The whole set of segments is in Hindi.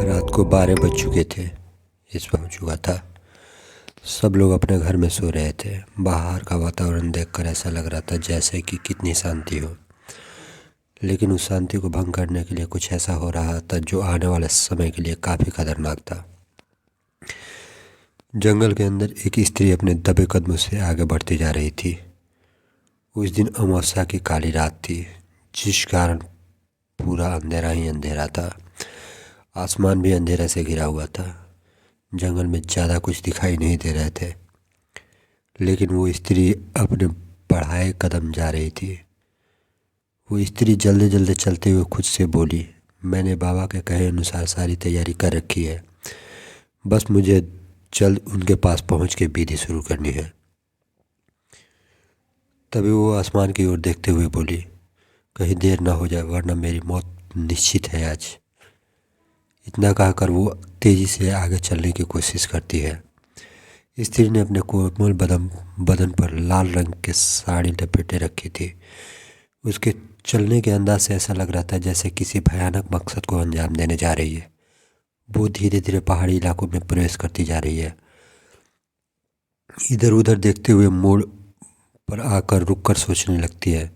रात को 12 बज चुके थे। इस वक्त हो चुका था। सब लोग अपने घर में सो रहे थे। बाहर का वातावरण देखकर ऐसा लग रहा था जैसे कि कितनी शांति हो, लेकिन उस शांति को भंग करने के लिए कुछ ऐसा हो रहा था जो आने वाले समय के लिए काफ़ी खतरनाक था। जंगल के अंदर एक स्त्री अपने दबे कदमों से आगे बढ़ती जा रही थी। उस दिन अमावस्या की काली रात थी, जिस कारण पूरा अंधेरा ही अंधेरा था। आसमान भी अंधेरे से घिरा हुआ था। जंगल में ज़्यादा कुछ दिखाई नहीं दे रहे थे, लेकिन वो स्त्री अपने बढ़ाए कदम जा रही थी। वो स्त्री जल्दी जल्दी चलते हुए खुद से बोली, मैंने बाबा के कहे अनुसार सारी तैयारी कर रखी है, बस मुझे जल्द उनके पास पहुंच के विधि शुरू करनी है। तभी वो आसमान की ओर देखते हुए बोली, कहीं देर ना हो जाए वरना मेरी मौत निश्चित है आज। इतना कहकर वो तेज़ी से आगे चलने की कोशिश करती है। स्त्री ने अपने कोमल बदन पर लाल रंग की साड़ी लपेटे रखी थी। उसके चलने के अंदाज से ऐसा लग रहा था जैसे किसी भयानक मकसद को अंजाम देने जा रही है। वो धीरे धीरे पहाड़ी इलाकों में प्रवेश करती जा रही है। इधर उधर देखते हुए मोड़ पर आकर रुककर सोचने लगती है।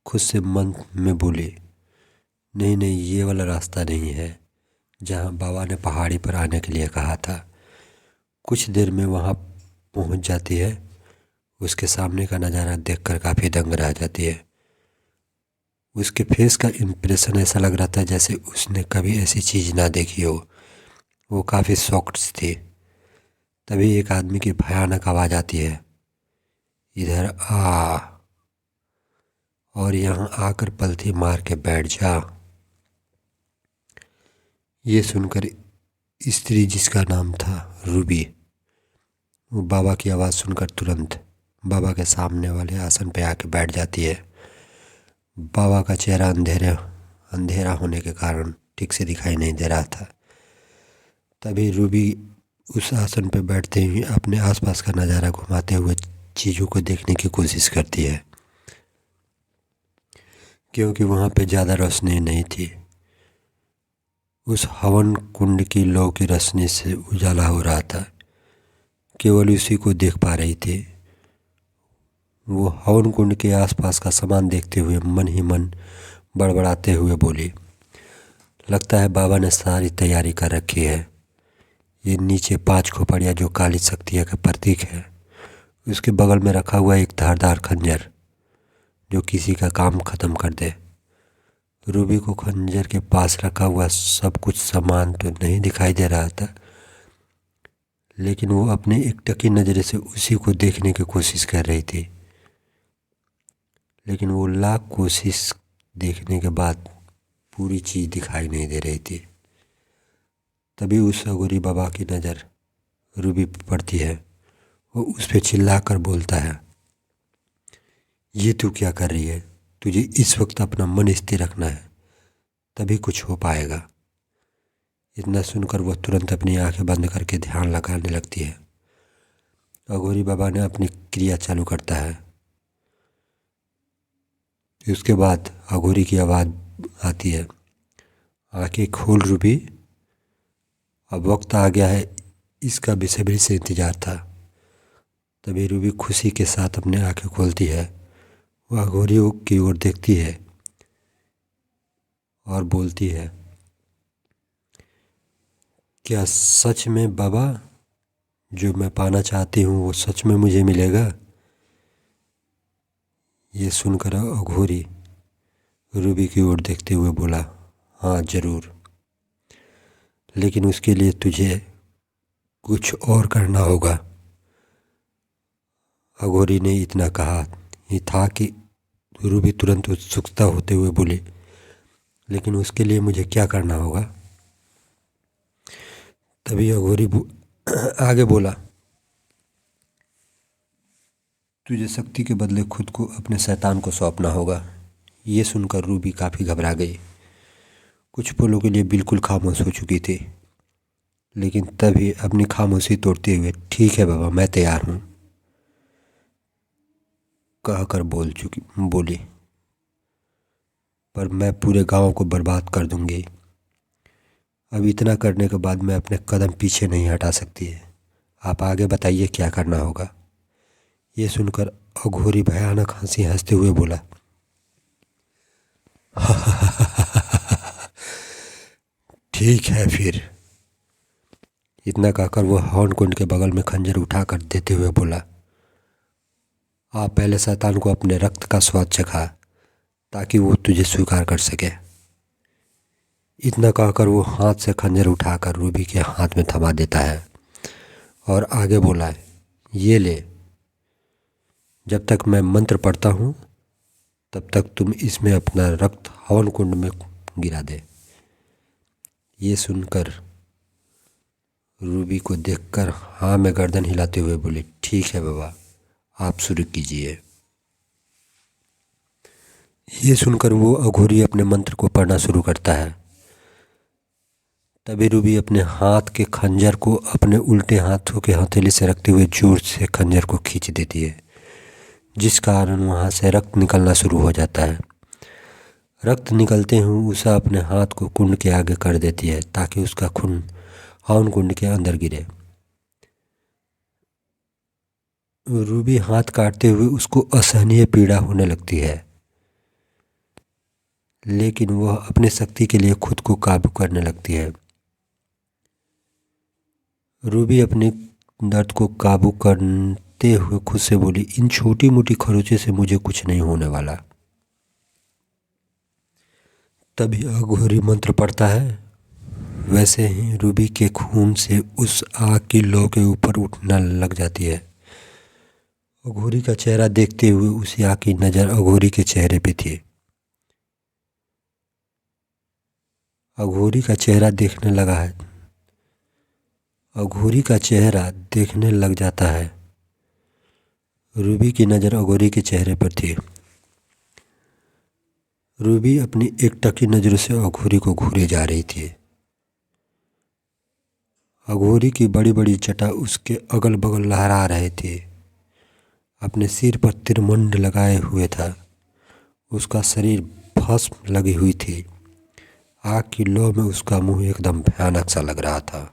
खुद से मन में बोली, नहीं नहीं, ये वाला रास्ता नहीं है जहाँ बाबा ने पहाड़ी पर आने के लिए कहा था। कुछ देर में वहाँ पहुँच जाती है। उसके सामने का नज़ारा देखकर काफ़ी दंग रह जाती है। उसके फेस का इम्प्रेशन ऐसा लग रहा था जैसे उसने कभी ऐसी चीज़ ना देखी हो। वो काफ़ी शॉक्ड थी। तभी एक आदमी की भयानक आवाज़ आती है, इधर आ और यहाँ आकर पलथी मार के बैठ जा। ये सुनकर स्त्री, जिसका नाम था रूबी, वो बाबा की आवाज़ सुनकर तुरंत बाबा के सामने वाले आसन पे आके बैठ जाती है। बाबा का चेहरा अंधेरा होने के कारण ठीक से दिखाई नहीं दे रहा था। तभी रूबी उस आसन पर बैठते ही अपने आसपास का नज़ारा घुमाते हुए चीज़ों को देखने की कोशिश करती है, क्योंकि वहाँ पे ज़्यादा रोशनी नहीं थी। उस हवन कुंड की लौ की रोशनी से उजाला हो रहा था, केवल उसी को देख पा रही थी। वो हवन कुंड के आसपास का सामान देखते हुए मन ही मन बड़बड़ाते हुए बोली, लगता है बाबा ने सारी तैयारी कर रखी है। ये नीचे 5 खोपड़ियाँ जो काली शक्तियाँ का प्रतीक है, उसके बगल में रखा हुआ एक धारदार खंजर जो किसी का काम खत्म कर दे। रूबी को खंजर के पास रखा हुआ सब कुछ सामान तो नहीं दिखाई दे रहा था, लेकिन वो अपने एक टकी नज़र से उसी को देखने की कोशिश कर रही थी। लेकिन वो लाख कोशिश देखने के बाद पूरी चीज़ दिखाई नहीं दे रही थी। तभी उस अघोरी बाबा की नज़र रूबी पर पड़ती है। वो उस पर चिल्लाकर बोलता है, ये तू क्या कर रही है? तुझे इस वक्त अपना मन स्थिर रखना है, तभी कुछ हो पाएगा। इतना सुनकर वह तुरंत अपनी आंखें बंद करके ध्यान लगाने लगती है। अघोरी बाबा ने अपनी क्रिया चालू करता है। उसके बाद अघोरी की आवाज़ आती है, आंखें खोल रूबी, अब वक्त आ गया है, इसका बेसब्री से इंतजार था। तभी रूबी खुशी के साथ अपनी आंखें खोलती है। वह अघोरी की ओर देखती है और बोलती है, क्या सच में बाबा जो मैं पाना चाहती हूँ वो सच में मुझे मिलेगा? ये सुनकर अघोरी रूबी की ओर देखते हुए बोला, हाँ ज़रूर, लेकिन उसके लिए तुझे कुछ और करना होगा। अघोरी ने इतना कहा ही था कि रूबी तुरंत उत्सुकता होते हुए बोली, लेकिन उसके लिए मुझे क्या करना होगा? तभी अघोरी आगे बोला, तुझे शक्ति के बदले खुद को अपने शैतान को सौंपना होगा। ये सुनकर रूबी काफ़ी घबरा गई। कुछ पलों के लिए बिल्कुल खामोश हो चुकी थी, लेकिन तभी अपनी खामोशी तोड़ते हुए, ठीक है बाबा, मैं तैयार हूँ, कहकर बोली, पर मैं पूरे गांव को बर्बाद कर दूंगी अब इतना करने के बाद मैं अपने कदम पीछे नहीं हटा सकती है। आप आगे बताइए क्या करना होगा। ये सुनकर अघोरी भयानक हंसी हंसते हुए बोला, ठीक है फिर। इतना कहकर वो हवन कुंड के बगल में खंजर उठा कर देते हुए बोला, आप पहले शैतान को अपने रक्त का स्वाद चखा ताकि वो तुझे स्वीकार कर सके। इतना कहकर वो हाथ से खंजर उठाकर रूबी के हाथ में थमा देता है और आगे बोला, ये ले, जब तक मैं मंत्र पढ़ता हूँ तब तक तुम इसमें अपना रक्त हवन कुंड में गिरा दे। ये सुनकर रूबी को देखकर हाँ में गर्दन हिलाते हुए बोली, ठीक है बाबा, आप शुरू कीजिए। ये सुनकर वो अघोरी अपने मंत्र को पढ़ना शुरू करता है। तभी रूबी अपने हाथ के खंजर को अपने उल्टे हाथों के हथेली से रखते हुए जोर से खंजर को खींच देती है, जिस कारण वहाँ से रक्त निकलना शुरू हो जाता है। रक्त निकलते ही उषा अपने हाथ को कुंड के आगे कर देती है ताकि उसका खून हवन कुंड के अंदर गिरे। रूबी हाथ काटते हुए उसको असहनीय पीड़ा होने लगती है, लेकिन वह अपनी शक्ति के लिए खुद को काबू करने लगती है। रूबी अपने दर्द को काबू करते हुए खुद से बोली, इन छोटी मोटी खरोंचों से मुझे कुछ नहीं होने वाला। तभी अघोरी मंत्र पढ़ता है। वैसे ही रूबी के खून से उस आग की लौ के ऊपर उठने लग जाती है। अघोरी का चेहरा देखते हुए उसी आग की नज़र अघोरी के चेहरे पे थी। अघोरी का चेहरा देखने लगा है। अघोरी का चेहरा देखने लग जाता है। रूबी की नज़र अघोरी के चेहरे पर थी। रूबी अपनी एकटकी नज़रों से अघोरी को घूरे जा रही थी। अघोरी की बड़ी बड़ी जटा उसके अगल बगल लहरा रहे थे। अपने सिर पर त्रिमंड लगाए हुए था। उसका शरीर भस्म लगी हुई थी। आग की लौ में उसका मुंह एकदम भयानक सा लग रहा था।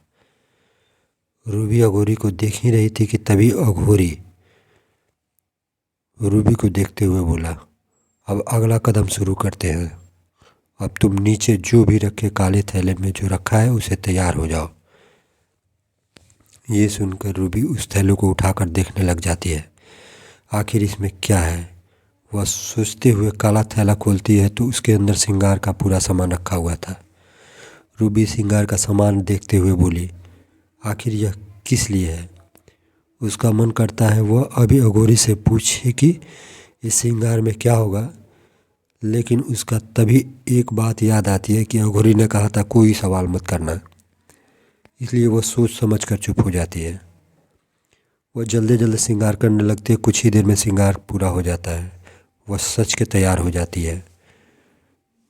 रूबी अघोरी को देख ही रही थी कि तभी अघोरी रूबी को देखते हुए बोला, अब अगला कदम शुरू करते हैं। अब तुम नीचे जो भी रखे काले थैले में जो रखा है उसे तैयार हो जाओ। ये सुनकर रूबी उस थैले को उठाकर देखने लग जाती है, आखिर इसमें क्या है। वह सोचते हुए काला थैला खोलती है तो उसके अंदर श्रृंगार का पूरा सामान रखा हुआ था। रूबी श्रृंगार का सामान देखते हुए बोली, आखिर यह किस लिए है। उसका मन करता है वह अभी अघोरी से पूछे कि इस श्रृंगार में क्या होगा, लेकिन उसका तभी एक बात याद आती है कि अघोरी ने कहा था कोई सवाल मत करना, इसलिए वह सोच समझ कर चुप हो जाती है। वह जल्दी जल्दी श्रृंगार करने लगती है। कुछ ही देर में श्रृंगार पूरा हो जाता है। वह सच के तैयार हो जाती है,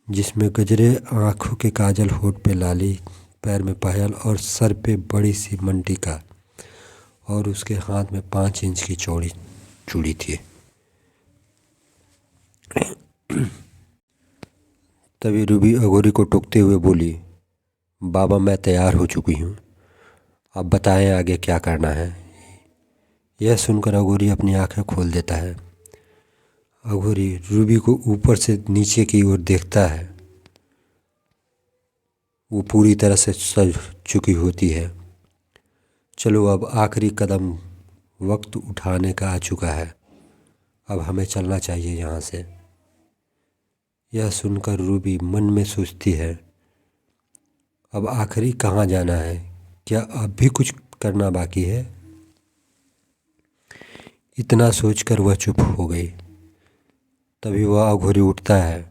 जिसमें गजरे, आँखों के काजल, होठ पे लाली, पैर में पायल और सर पे बड़ी सी मंटिका और उसके हाथ में 5 इंच की चौड़ी चूड़ी थी। तभी रूबी अघोरी को टोकते हुए बोली, बाबा मैं तैयार हो चुकी हूँ, अब बताएं आगे क्या करना है। यह सुनकर अघोरी अपनी आंखें खोल देता है। अघोरी रूबी को ऊपर से नीचे की ओर देखता है। वो पूरी तरह से सज चुकी होती है। चलो अब आखिरी कदम वक्त उठाने का आ चुका है, अब हमें चलना चाहिए यहाँ से। यह सुनकर रूबी मन में सोचती है, अब आखिरी कहाँ जाना है, क्या अब भी कुछ करना बाकी है। इतना सोचकर वह चुप हो गई। तभी वह अघोरी उठता है,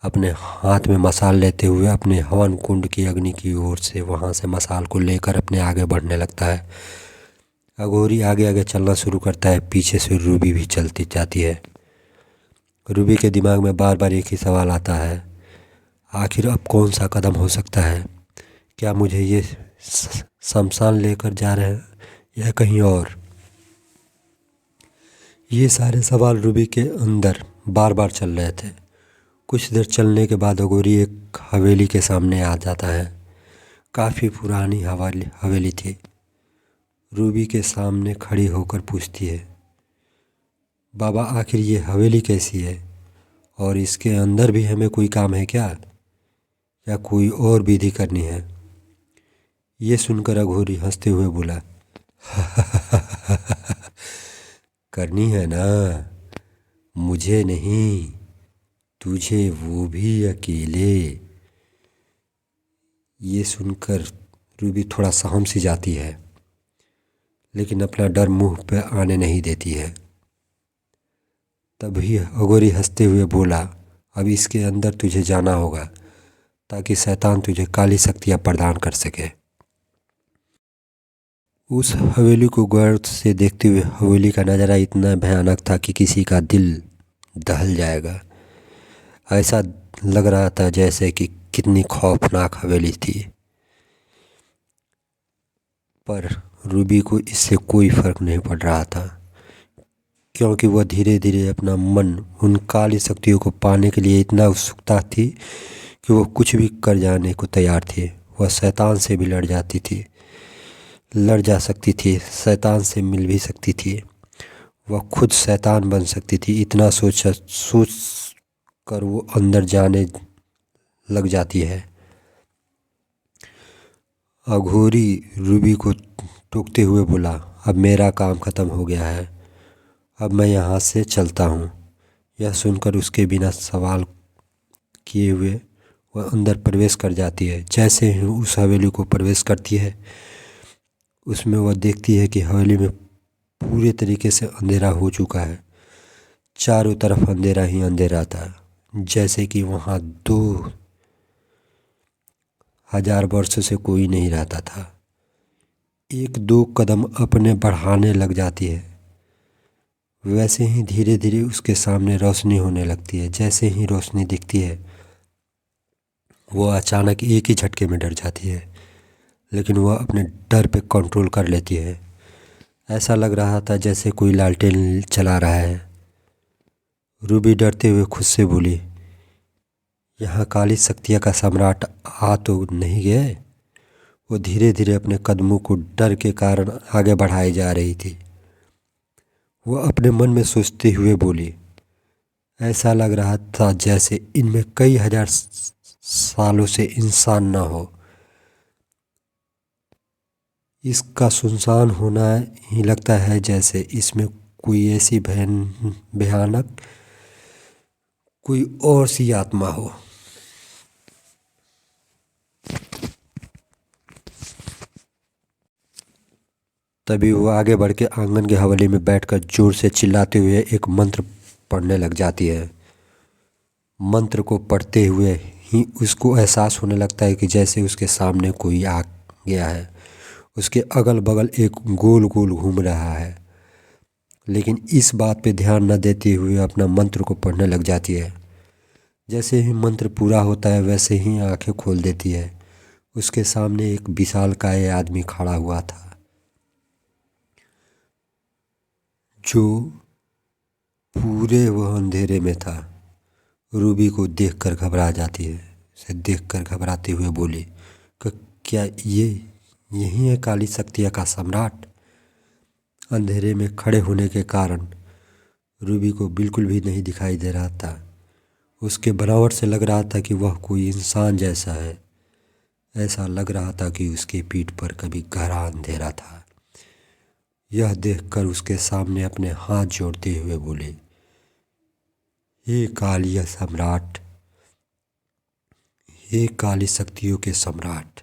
अपने हाथ में मसाल लेते हुए अपने हवन कुंड की अग्नि की ओर से वहाँ से मसाल को लेकर अपने आगे बढ़ने लगता है। अघोरी आगे आगे चलना शुरू करता है, पीछे से रूबी भी चलती जाती है। रूबी के दिमाग में बार बार एक ही सवाल आता है, आखिर अब कौन सा कदम हो सकता है। क्या मुझे ये शमशान लेकर जा रहे हैं या कहीं और। ये सारे सवाल रूबी के अंदर बार बार चल रहे थे। कुछ देर चलने के बाद अघोरी एक हवेली के सामने आ जाता है। काफ़ी पुरानी हवेली थी। रूबी के सामने खड़ी होकर पूछती है, बाबा आखिर ये हवेली कैसी है और इसके अंदर भी हमें कोई काम है क्या, या कोई और विधि करनी है? ये सुनकर अघोरी हंसते हुए बोला, करनी है ना, मुझे नहीं, तुझे, वो भी अकेले। ये सुनकर रूबी थोड़ा सहम सी जाती है, लेकिन अपना डर मुंह पे आने नहीं देती है। तभी अघोरी हंसते हुए बोला, अब इसके अंदर तुझे जाना होगा ताकि शैतान तुझे काली शक्तियाँ प्रदान कर सके। उस हवेली को गौर से देखते हुए हवेली का नज़ारा इतना भयानक था कि किसी का दिल दहल जाएगा। ऐसा लग रहा था जैसे कि कितनी खौफनाक हवेली थी। पर रूबी को इससे कोई फर्क नहीं पड़ रहा था, क्योंकि वह धीरे धीरे अपना मन उन काली शक्तियों को पाने के लिए इतना उत्सुकता थी कि वह कुछ भी कर जाने को तैयार थी। वह शैतान से भी लड़ जा सकती थी, शैतान से मिल भी सकती थी, वह खुद शैतान बन सकती थी। इतना सोच कर वो अंदर जाने लग जाती है। अघोरी रूबी को टोकते हुए बोला, अब मेरा काम ख़त्म हो गया है, अब मैं यहाँ से चलता हूँ। यह सुनकर उसके बिना सवाल किए हुए वह अंदर प्रवेश कर जाती है। जैसे ही उस हवेली को प्रवेश करती है, उसमें वह देखती है कि हवेली में पूरे तरीके से अंधेरा हो चुका है। चारों तरफ अंधेरा ही अंधेरा था, जैसे कि वहाँ 2000 वर्षों से कोई नहीं रहता था। एक दो कदम अपने बढ़ाने लग जाती है, वैसे ही धीरे धीरे उसके सामने रोशनी होने लगती है। जैसे ही रोशनी दिखती है, वो अचानक एक ही झटके में डर जाती है, लेकिन वह अपने डर पे कंट्रोल कर लेती है। ऐसा लग रहा था जैसे कोई लालटेन चला रहा है। रूबी डरते हुए खुद से बोली, यहाँ काली शक्तियाँ का सम्राट आ तो नहीं गए? वो धीरे धीरे अपने कदमों को डर के कारण आगे बढ़ाई जा रही थी। वह अपने मन में सोचते हुए बोली, ऐसा लग रहा था जैसे इनमें कई हजार सालों से इंसान ना हो। इसका सुनसान होना ही लगता है जैसे इसमें कोई ऐसी भयानक कोई और सी आत्मा हो। तभी वो आगे बढ़ के आंगन की हवेली में बैठकर जोर से चिल्लाते हुए एक मंत्र पढ़ने लग जाती है। मंत्र को पढ़ते हुए ही उसको एहसास होने लगता है कि जैसे उसके सामने कोई आ गया है। उसके अगल बगल एक गोल गोल घूम रहा है, लेकिन इस बात पे ध्यान न देते हुए अपना मंत्र को पढ़ने लग जाती है। जैसे ही मंत्र पूरा होता है, वैसे ही आंखें खोल देती है। उसके सामने एक विशालकाय आदमी खड़ा हुआ था, जो पूरे वह अंधेरे में था। रूबी को देखकर घबरा जाती है। उसे देखकर घबराते हुए बोली, क्या यही है काली शक्तियाँ का सम्राट? अंधेरे में खड़े होने के कारण रूबी को बिल्कुल भी नहीं दिखाई दे रहा था। उसके बनावट से लग रहा था कि वह कोई इंसान जैसा है। ऐसा लग रहा था कि उसके पीठ पर कभी गहरा अंधेरा था। यह देखकर उसके सामने अपने हाथ जोड़ते हुए बोले, हे काली सम्राट, हे काली शक्तियों के सम्राट,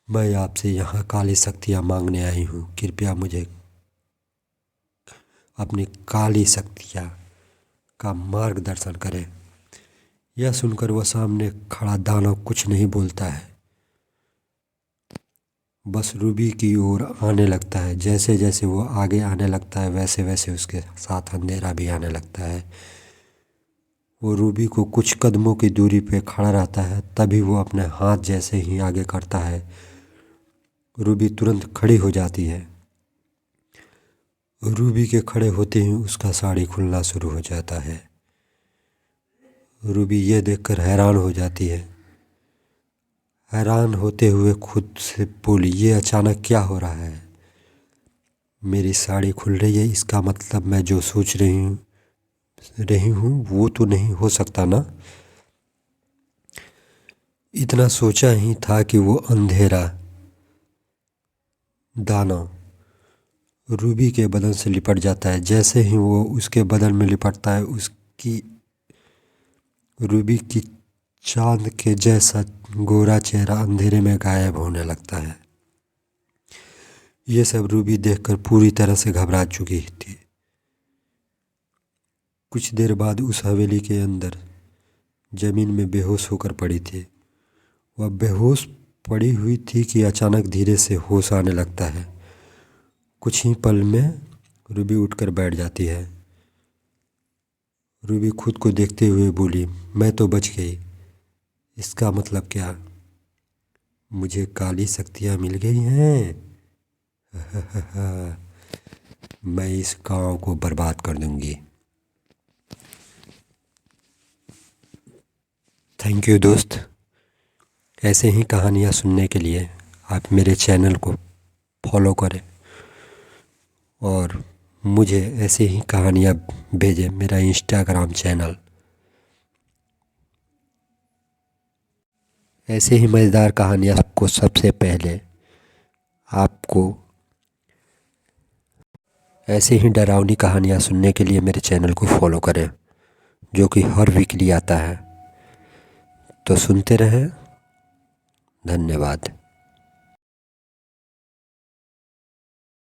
मैं आपसे यहाँ काली शक्तियाँ मांगने आई हूँ। कृपया मुझे अपनी काली शक्तियाँ का मार्गदर्शन करें। यह सुनकर वह सामने खड़ा दानव कुछ नहीं बोलता है, बस रूबी की ओर आने लगता है। जैसे जैसे वो आगे आने लगता है, वैसे वैसे उसके साथ अंधेरा भी आने लगता है। वो रूबी को कुछ कदमों की दूरी पे खड़ा रहता है। तभी वो अपने हाथ जैसे ही आगे करता है, रूबी तुरंत खड़ी हो जाती है। रूबी के खड़े होते ही उसका साड़ी खुलना शुरू हो जाता है। रूबी ये देखकर हैरान हो जाती है। हैरान होते हुए खुद से बोली, ये अचानक क्या हो रहा है? मेरी साड़ी खुल रही है, इसका मतलब मैं जो सोच रही हूँ वो तो नहीं हो सकता ना। इतना सोचा ही था कि वो अंधेरा दाना रूबी के बदन से लिपट जाता है। जैसे ही वो उसके बदन में लिपटता है, उसकी रूबी की चांद के जैसा गोरा चेहरा अंधेरे में गायब होने लगता है। ये सब रूबी देखकर पूरी तरह से घबरा चुकी थी। कुछ देर बाद उस हवेली के अंदर जमीन में बेहोश होकर पड़ी थी। वह बेहोश पड़ी हुई थी कि अचानक धीरे से होश आने लगता है। कुछ ही पल में रूबी उठकर बैठ जाती है। रूबी खुद को देखते हुए बोली, मैं तो बच गई। इसका मतलब क्या? मुझे काली शक्तियाँ मिल गई हैं। मैं इस गांव को बर्बाद कर दूंगी। थैंक यू दोस्त। ऐसे ही कहानियाँ सुनने के लिए आप मेरे चैनल को फॉलो करें और मुझे ऐसे ही कहानियाँ भेजें। मेरा इंस्टाग्राम चैनल ऐसे ही मज़ेदार कहानियाँ आपको सबसे पहले आपको ऐसे ही डरावनी कहानियाँ सुनने के लिए मेरे चैनल को फॉलो करें, जो कि हर वीकली आता है। तो सुनते रहें। धन्यवाद।